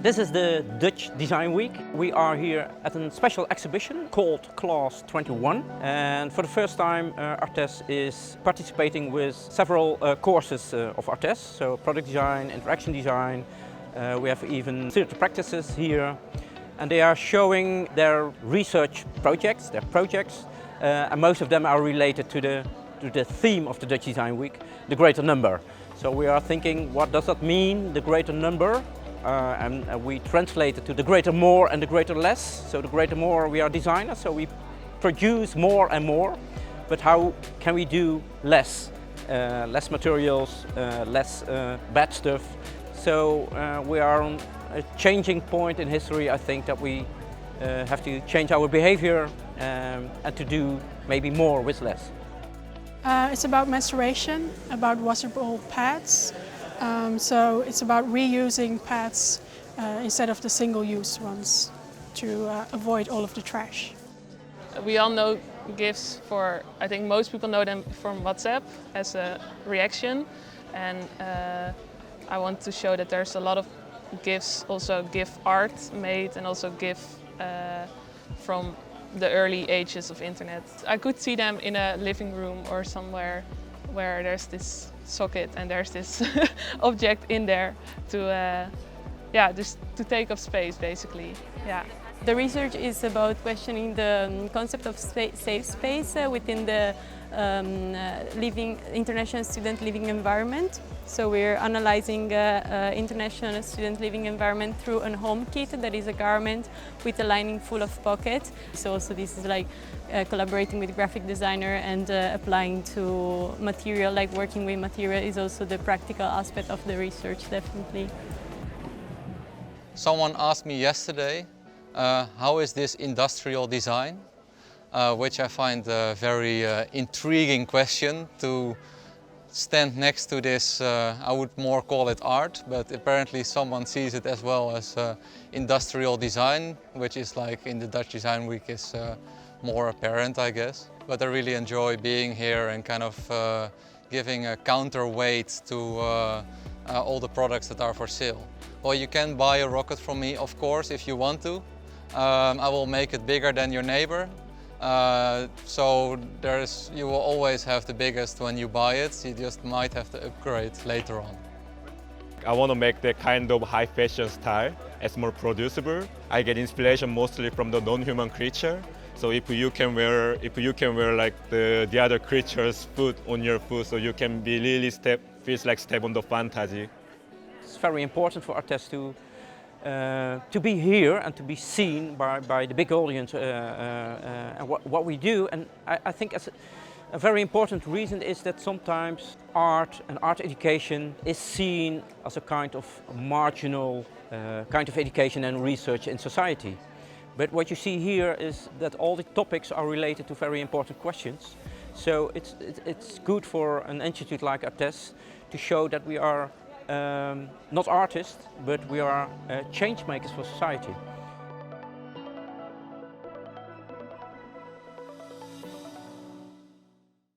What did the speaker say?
This is the Dutch Design Week. We are here at a special exhibition called Class 21, and for the first time ArtEZ is participating with several courses of ArtEZ, so product design, interaction design. We have even theatre practices here, and they are showing their research projects, and most of them are related to the theme of the Dutch Design Week, the greater number. So we are thinking, what does that mean, the greater number? And we translate it to the greater more and the greater less. So the greater more, we are designers, so we produce more and more. But how can we do less? Less materials, less bad stuff. So we are on a changing point in history. I think that we have to change our behavior and to do maybe more with less. It's about menstruation, about washable pads. So it's about reusing pads instead of the single-use ones to avoid all of the trash. We all know GIFs I think most people know them from WhatsApp as a reaction. And I want to show that there's a lot of GIFs, also GIF art made and also GIF from the early ages of internet. I could see them in a living room or somewhere where there's this socket and there's this object in there to just to take up space basically. Yeah. The research is about questioning the concept of safe space within the international student living environment. So we're analyzing international student living environment through a home kit that is a garment with a lining full of pockets. So also this is like collaborating with graphic designer and applying to material, like working with material is also the practical aspect of the research, definitely. Someone asked me yesterday, how is this industrial design? Which I find a very intriguing question to stand next to this. I would more call it art, but apparently someone sees it as well as industrial design, which is like in the Dutch Design Week is more apparent, I guess. But I really enjoy being here and kind of giving a counterweight to all the products that are for sale. Well, you can buy a rocket from me, of course, if you want to. I will make it bigger than your neighbor. So you will always have the biggest when you buy it, you just might have to upgrade later on. I want to make that kind of high fashion style as more producible. I get inspiration mostly from the non-human creature. So if you can wear like the other creature's foot on your foot, so you can be really feels like step on the fantasy. It's very important for ArtEZ to be here and to be seen by the big audience and what we do. And I think as a very important reason is that sometimes art and art education is seen as a kind of marginal kind of education and research in society. But what you see here is that all the topics are related to very important questions. So it's good for an institute like ArtEZ to show that we are not artists, but we are change makers for society.